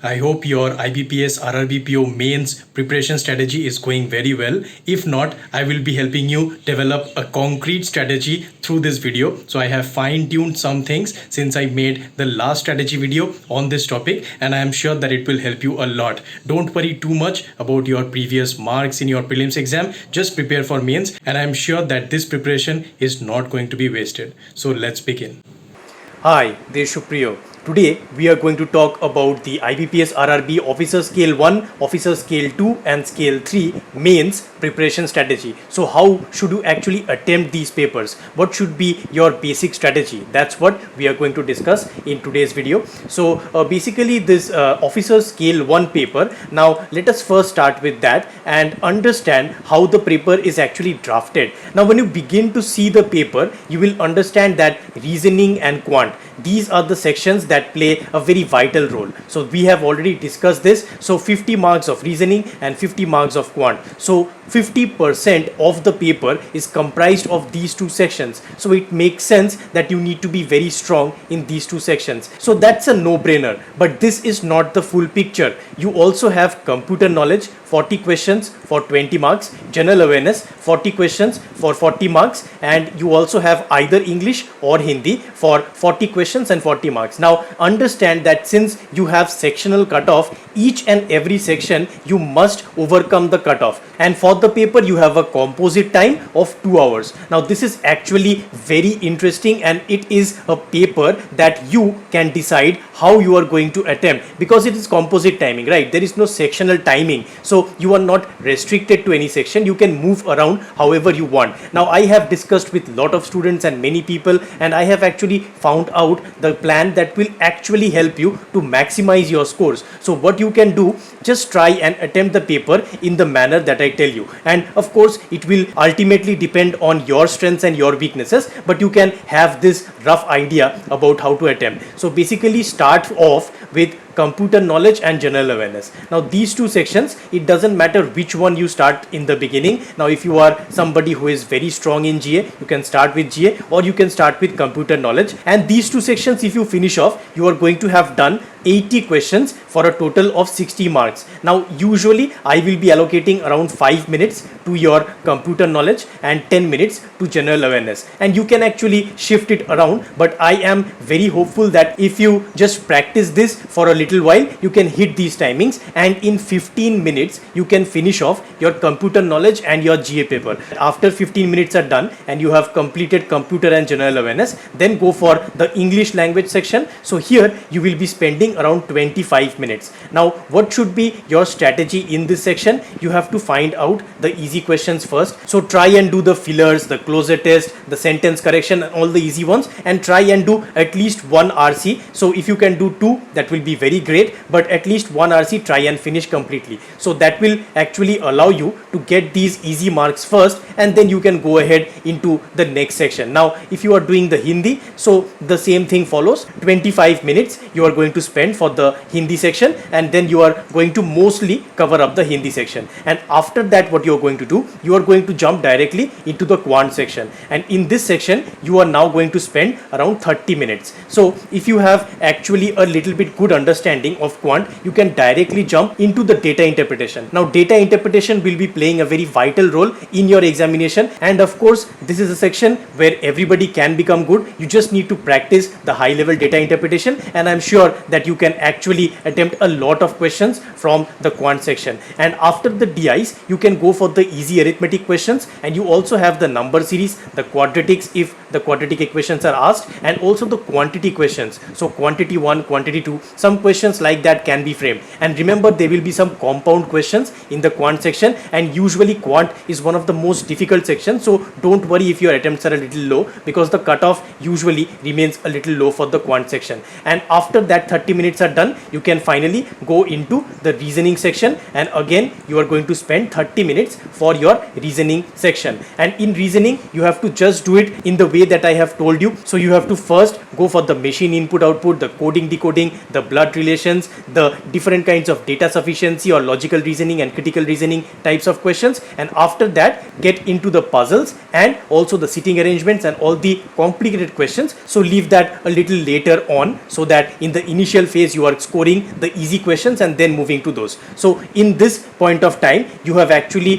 I hope your IBPS RRBPO mains preparation strategy is going very well. If not, I will be helping you develop a concrete strategy through this video. So I have fine-tuned some things since I made the last strategy video on this topic, and I am sure that it will help you a lot. Don't worry too much about your previous marks in your prelims exam. Just prepare for mains, and I am sure that this preparation is not going to be wasted. So let's begin. Hi, this is Shupriyo. Today we are going to talk about the IBPS RRB Officer Scale 1, Officer Scale 2 and Scale 3 mains preparation strategy. So how should you actually attempt these papers? What should be your basic strategy? That's what we are going to discuss in today's video. So basically this Officer Scale 1 paper, now let us first start with that and understand how the paper is actually drafted. Now when you begin to see the paper, you will understand that reasoning and quant, these are the sections that play a very vital role. So we have already discussed this. So 50 marks of reasoning and 50 marks of quant. So 50% of the paper is comprised of these two sections. So it makes sense that you need to be very strong in these two sections. So that's a no-brainer. But this is not the full picture. You also have computer knowledge, 40 questions for 20 marks, general awareness, 40 questions for 40 marks, and you also have either English or Hindi for 40 questions and 40 marks. Now understand that since you have sectional cutoff, each and every section you must overcome the cutoff, and for the paper you have a composite time of 2 hours. Now this is actually very interesting, and it is a paper that you can decide how you are going to attempt, because it is composite timing, right? There is no sectional timing, so you are not restricted to any section. You can move around however you want. Now I have discussed with lot of students and many people, and I have actually found out the plan that will actually help you to maximize your scores. So what you can do, just try and attempt the paper in the manner that I tell you, and of course it will ultimately depend on your strengths and your weaknesses, but you can have this rough idea about how to attempt. So basically start off with computer knowledge and general awareness. Now these two sections, it doesn't matter which one you start in the beginning. Now if you are somebody who is very strong in GA, you can start with GA, or you can start with computer knowledge, and these two sections if you finish off, you are going to have done 80 questions for a total of 60 marks. Now usually I will be allocating around 5 minutes to your computer knowledge and 10 minutes to general awareness, and you can actually shift it around, but I am very hopeful that if you just practice this for a little while, you can hit these timings, and in 15 minutes you can finish off your computer knowledge and your GA paper. After 15 minutes are done and you have completed computer and general awareness, then go for the English language section. So here you will be spending around 25 minutes. Now what should be your strategy in this section? You have to find out the easy questions first. So try and do the fillers, the closure test, the sentence correction, and all the easy ones, and try and do at least one RC. So if you can do two, that will be very great, but at least one RC try and finish completely. So that will actually allow you to get these easy marks first, and then you can go ahead into the next section. Now if you are doing the Hindi, so the same thing follows. 25 minutes you are going to spend for the Hindi section, and then you are going to mostly cover up the Hindi section, and after that what you are going to do, you are going to jump directly into the quant section, and in this section you are now going to spend around 30 minutes. So if you have actually a little bit good understanding of quant, you can directly jump into the data interpretation. Now data interpretation will be playing a very vital role in your examination, and of course this is a section where everybody can become good. You just need to practice the high level data interpretation, and I'm sure that you can actually attempt a lot of questions from the quant section. And after the DIs, you can go for the easy arithmetic questions, and you also have the number series, the quadratics if the quadratic equations are asked, and also the quantity questions. So quantity 1, quantity 2, some questions like that can be framed. And remember, there will be some compound questions in the quant section, and usually quant is one of the most difficult sections. So don't worry if your attempts are a little low, because the cutoff usually remains a little low for the quant section. And after that 30 minutes are done, you can finally go into the reasoning section, and again you are going to spend 30 minutes for your reasoning section. And in reasoning you have to just do it in the way that I have told you. So you have to first go for the machine input output, the coding decoding, the blood relations, the different kinds of data sufficiency or logical reasoning and critical reasoning types of questions, and after that get into the puzzles and also the sitting arrangements and all the complicated questions. So leave that a little later on, so that in the initial initial phase you are scoring the easy questions and then moving to those. So in this point of time you have actually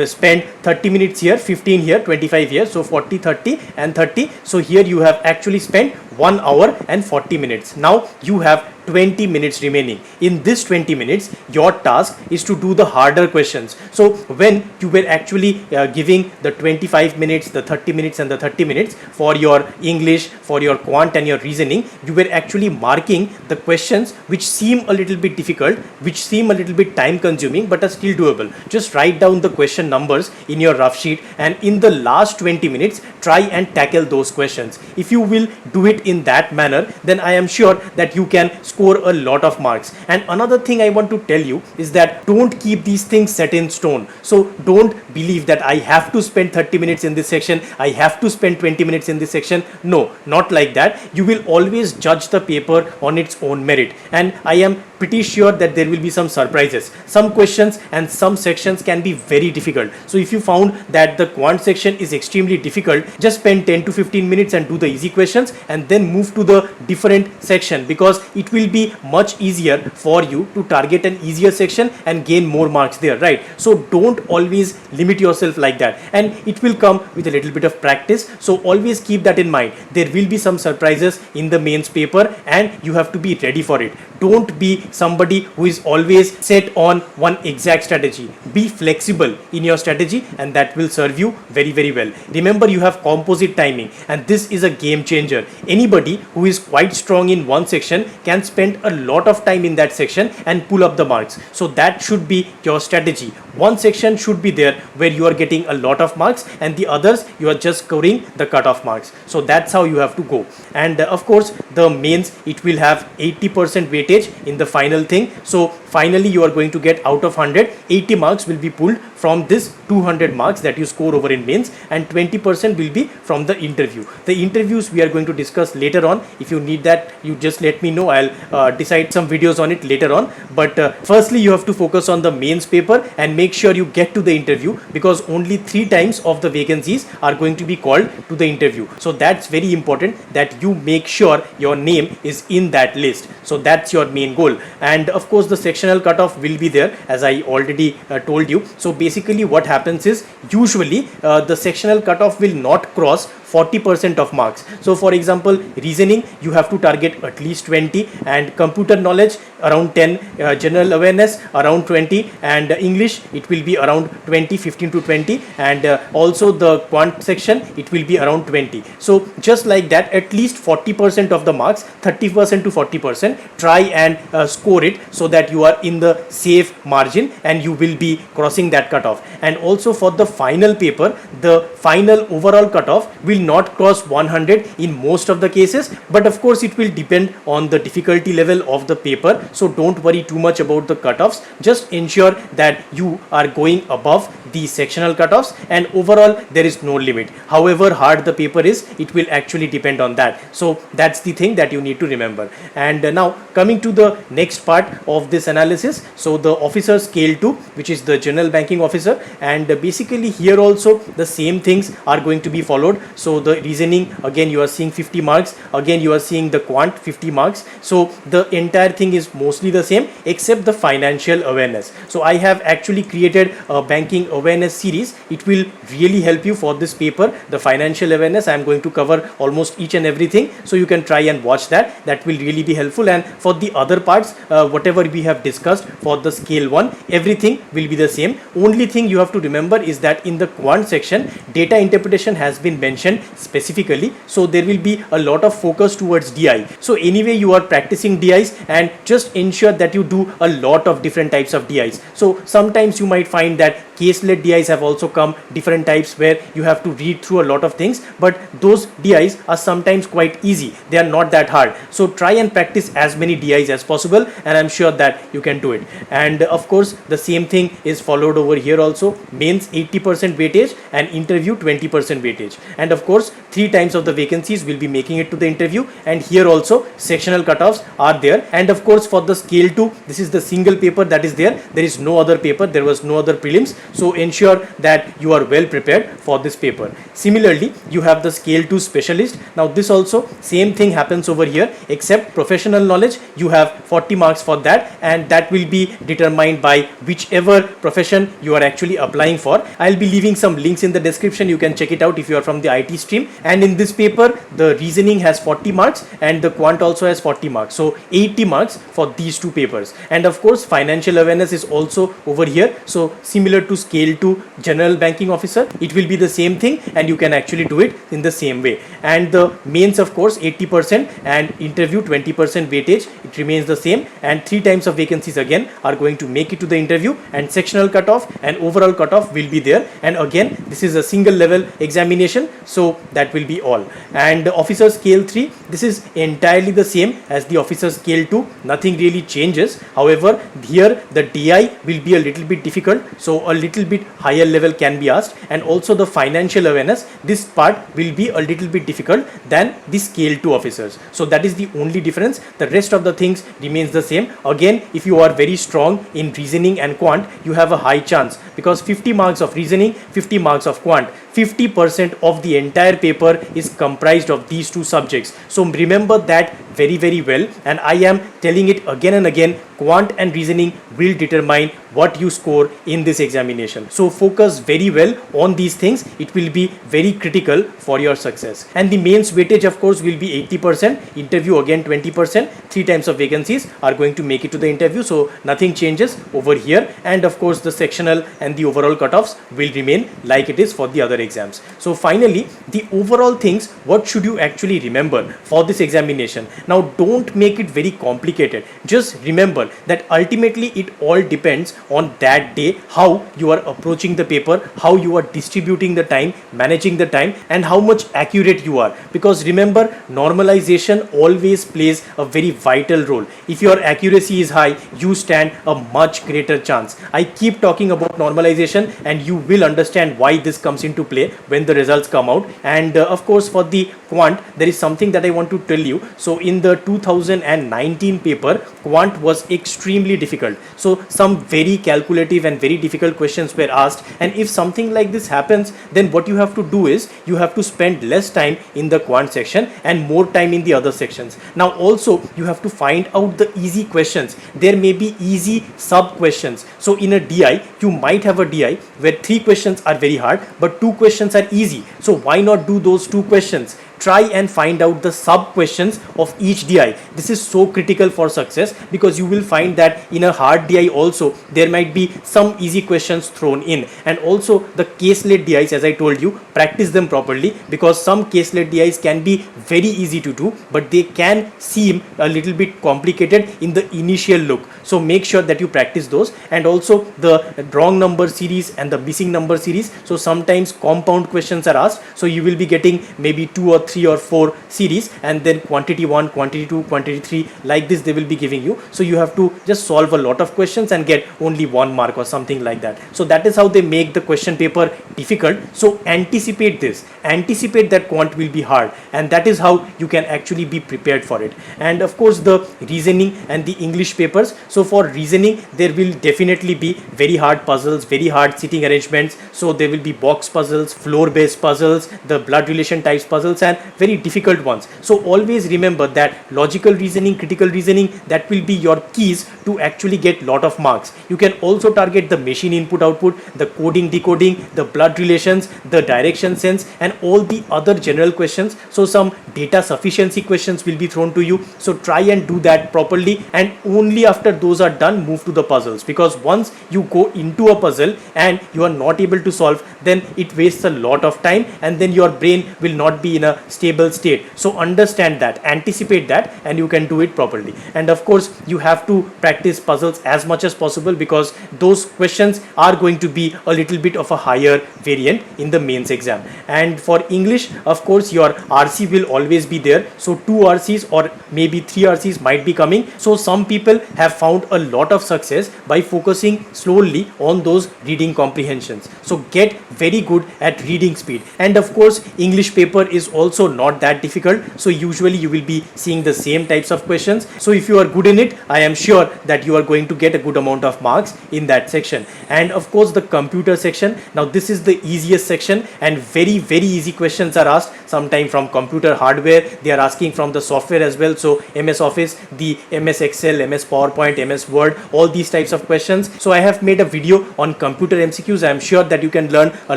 spent 30 minutes here, 15 here, 25 here, so 40, 30 and 30. So here you have actually spent 1 hour and 40 minutes. Now you have 20 minutes remaining. In this 20 minutes your task is to do the harder questions. So when you were actually giving the 25 minutes, the 30 minutes and the 30 minutes for your English, for your quant and your reasoning, you were actually marking the questions which seem a little bit difficult, which seem a little bit time consuming but are still doable. Just write down the question numbers in your rough sheet and in the last 20 minutes try and tackle those questions. If you will do it in that manner, then I am sure that you can score a lot of marks. And another thing I want to tell you is that don't keep these things set in stone. So don't believe that I have to spend 30 minutes in this section, I have to spend 20 minutes in this section. No, not like that. You will always judge the paper on its own merit, and I am pretty sure that there will be some surprises. Some questions and some sections can be very difficult. So if you found that the quant section is extremely difficult, just spend 10 to 15 minutes and do the easy questions and then move to the different section, because it will be much easier for you to target an easier section and gain more marks there, right? So don't always limit yourself like that, and it will come with a little bit of practice. So always keep that in mind. There will be some surprises in the mains paper and you have to be ready for it. Don't be somebody who is always set on one exact strategy. Be flexible in your strategy and that will serve you very, very well. Remember, you have composite timing and this is a game changer. Anybody who is quite strong in one section can spend a lot of time in that section and pull up the marks. So that should be your strategy. One section should be there where you are getting a lot of marks and the others you are just scoring the cutoff marks. So that's how you have to go. And of course the mains, it will have 80% weightage in the final thing. So finally you are going to get out of 100, 80 marks will be pulled from this 200 marks that you score over in mains, and 20% will be from the interview. The interviews we are going to discuss later on. If you need that, you just let me know. I'll decide some videos on it later on. But firstly you have to focus on the mains paper and make sure you get to the interview, because only 3 times of the vacancies are going to be called to the interview. So that's very important that you make sure your name is in that list. So that's your main goal. And of course the sectional cutoff will be there, as I already told you. So basically what happens is usually the sectional cutoff will not cross 40% of marks. So for example, reasoning you have to target at least 20, and computer knowledge around 10, general awareness around 20, and English it will be around 20, 15 to 20, and also the quant section it will be around 20. So just like that, at least 40% of the marks, 30% to 40%, try and score it so that you are in the safe margin and you will be crossing that cutoff. And also for the final paper, the final overall cutoff will not cross 100 in most of the cases, but of course it will depend on the difficulty level of the paper. So don't worry too much about the cutoffs. Just ensure that you are going above the sectional cutoffs, and overall there is no limit. However hard the paper is, it will actually depend on that. So that's the thing that you need to remember. And now coming to the next part of this analysis, so the officer scale 2, which is the general banking officer, and basically here also the same things are going to be followed. So the reasoning, again you are seeing 50 marks, again you are seeing the quant 50 marks. So the entire thing is mostly the same except the financial awareness. So I have actually created a banking awareness series. It will really help you for this paper. The financial awareness, I am going to cover almost each and everything, so you can try and watch that. That will really be helpful. And for the other parts, whatever we have discussed for the scale 1, everything will be the same. Only thing you have to remember is that in the quant section, data interpretation has been mentioned specifically, so there will be a lot of focus towards DI. So anyway you are practicing DIs, and just ensure that you do a lot of different types of DIs. So sometimes you might find that case-led DIs have also come, different types where you have to read through a lot of things, but those DIs are sometimes quite easy. They are not that hard. So try and practice as many DIs as possible, and I'm sure that you can do it. And of course the same thing is followed over here also. Mains 80% weightage and interview 20% weightage. And of course course 3 times of the vacancies will be making it to the interview, and here also sectional cutoffs are there. And of course for the scale 2, this is the single paper that is there. There is no other paper, there was no other prelims, so ensure that you are well prepared for this paper. Similarly, you have the scale 2 specialist. Now this also same thing happens over here, except professional knowledge you have 40 marks for that, and that will be determined by whichever profession you are actually applying for. I'll be leaving some links in the description, you can check it out if you are from the IT stream. And in this paper the reasoning has 40 marks and the quant also has 40 marks, so 80 marks for these two papers. And of course financial awareness is also over here, so similar to scale 2 general banking officer, it will be the same thing and you can actually do it in the same way. And the mains of course 80% and interview 20% weightage, it remains the same, and 3 times of vacancies again are going to make it to the interview, and sectional cutoff and overall cutoff will be there. And again this is a single level examination, so that will be all. And the officer scale 3, this is entirely the same as the officer scale 2, nothing really changes. However, here the DI will be a little bit difficult, so a little bit higher level can be asked, and also the financial awareness, this part will be a little bit difficult than the scale 2 officers. So that is the only difference. The rest of the things remains the same. Again, if you are very strong in reasoning and quant, you have a high chance, because 50 marks of reasoning, 50 marks of quant, 50% of the entire paper is comprised of these two subjects. So remember that very well, and I am telling it again and again, quant and reasoning will determine what you score in this examination. So focus very well on these things, it will be very critical for your success. And the mains weightage of course will be 80%, interview again 20%, 3 times of vacancies are going to make it to the interview, so nothing changes over here. And of course the sectional and the overall cutoffs will remain like it is for the other exams. So finally, the overall things, what should you actually remember for this examination? Now don't make it very complicated, just remember that ultimately it all depends on that day, how you are approaching the paper, how you are distributing the time, managing the time, and how much accurate you are. Because remember, normalization always plays a very vital role. If your accuracy is high, you stand a much greater chance. I keep talking about normalization and you will understand why this comes into play when the results come out. And of course for the quant, there is something that I want to tell you. So in the 2019 paper, quant was extremely difficult, so some very calculative and very difficult questions were asked. And if something like this happens, then what you have to do is you have to spend less time in the quant section and more time in the other sections. Now also you have to find out the easy questions. There may be easy sub questions. So in a DI, you might have a DI where 3 questions are very hard but 2 questions are easy. So why not do those 2 questions? Try and find out the sub questions of each DI. This is so critical for success, because you will find that in a hard DI also there might be some easy questions thrown in. And also the case-led DIs, as I told you, practice them properly, because some case-led DIs can be very easy to do but they can seem a little bit complicated in the initial look. So make sure that you practice those. And also the wrong number series and the missing number series, so sometimes compound questions are asked, so you will be getting maybe 2 or 3 or 4 series, and then quantity 1, quantity 2, quantity 3, like this they will be giving you. So you have to just solve a lot of questions and get only 1 mark or something like that. So that is how they make the question paper difficult. So anticipate this, anticipate that quant will be hard, and that is how you can actually be prepared for it. And of course the reasoning and the English papers, so for reasoning there will definitely be very hard puzzles, very hard sitting arrangements. So there will be box puzzles, floor based puzzles, the blood relation types puzzles, and very difficult ones. So always remember that logical reasoning, critical reasoning, that will be your keys to actually get lot of marks. You can also target the machine input output, the coding decoding, the blood relations, the direction sense, and all the other general questions. So some data sufficiency questions will be thrown to you, so try and do that properly, and only after those are done, move to the puzzles. Because once you go into a puzzle and you are not able to solve, then it wastes a lot of time, and then your brain will not be in a stable state. So understand that, anticipate that, and you can do it properly. And of course you have to practice puzzles as much as possible, because those questions are going to be a little bit of a higher variant in the mains exam. And for English, of course, your RC will always be there, so 2 RCs or maybe 3 RCs might be coming. So some people have found a lot of success by focusing slowly on those reading comprehensions. So get very good at reading speed. And of course English paper is also not that difficult, so usually you will be seeing the same types of questions. So if you are good in it, I am sure that you are going to get a good amount of marks in that section. And of course the computer section, now this is the easiest section, and very easy questions are asked, sometime from computer hardware, they are asking from the software as well. So MS Office, the MS Excel, MS PowerPoint, MS Word, all these types of questions. So I have made a video on computer MCQs. I am sure that you can learn a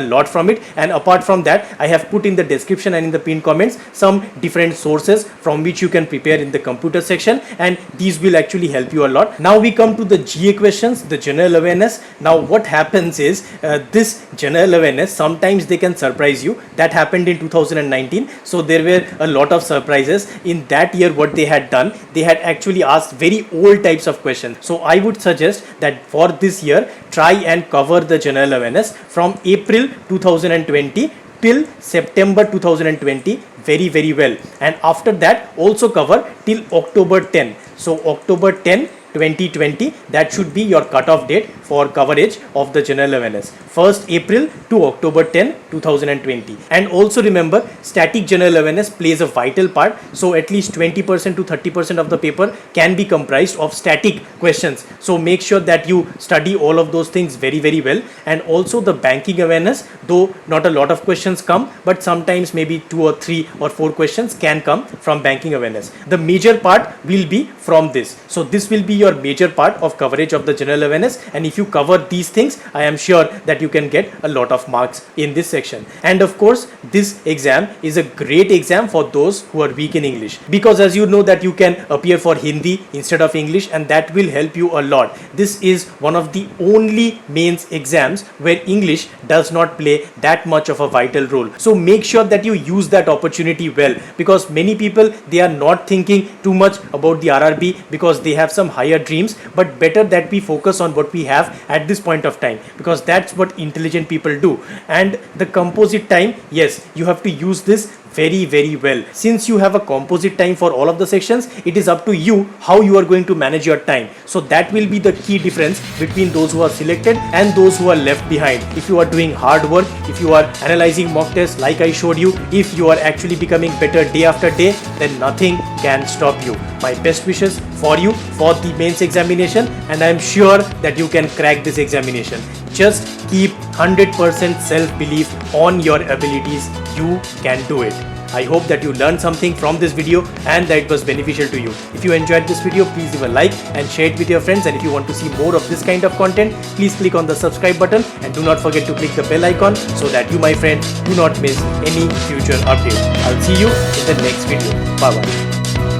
lot from it. And apart from that, I have put in the description and in the pinned comments some different sources from which you can prepare in the computer section, and these will actually help you a lot. Now we come to the GA questions, the general awareness. Now what happens is this general awareness, sometimes they can surprise you. That happened in 2019. So there were a lot of surprises in that year. What they had done, they had actually asked very old types of questions. So I would suggest that for this year, try and cover the general awareness from April 2020 till September 2020 very well, and after that also cover till October 10. So October 10 2020, that should be your cutoff date for coverage of the general awareness, 1st April to October 10 2020. And also remember, static general awareness plays a vital part, so at least 20% to 30% of the paper can be comprised of static questions. So make sure that you study all of those things very well. And also the banking awareness, though not a lot of questions come, but sometimes maybe 2 or 3 or 4 questions can come from banking awareness. The major part will be from this. So this will be your major part of coverage of the general awareness, and if you cover these things, I am sure that you can get a lot of marks in this section. And of course this exam is a great exam for those who are weak in English, because as you know that you can appear for Hindi instead of English, and that will help you a lot. This is one of the only mains exams where English does not play that much of a vital role. So make sure that you use that opportunity well, because many people, they are not thinking too much about the RRB because they have some higher dreams, but better that we focus on what we have at this point of time, because that's what intelligent people do. And the composite time, yes, you have to use this very well. Since you have a composite time for all of the sections, it is up to you how you are going to manage your time. So that will be the key difference between those who are selected and those who are left behind. If you are doing hard work, if you are analyzing mock tests like I showed you, if you are actually becoming better day after day, then nothing can stop you. My best wishes for you for the mains examination, and I am sure that you can crack this examination. Just keep 100% self-belief on your abilities. You can do it. I hope that you learned something from this video and that it was beneficial to you. If you enjoyed this video, please leave a like and share it with your friends. And if you want to see more of this kind of content, please click on the subscribe button and do not forget to click the bell icon so that you, my friend, do not miss any future updates. I'll see you in the next video. Bye bye.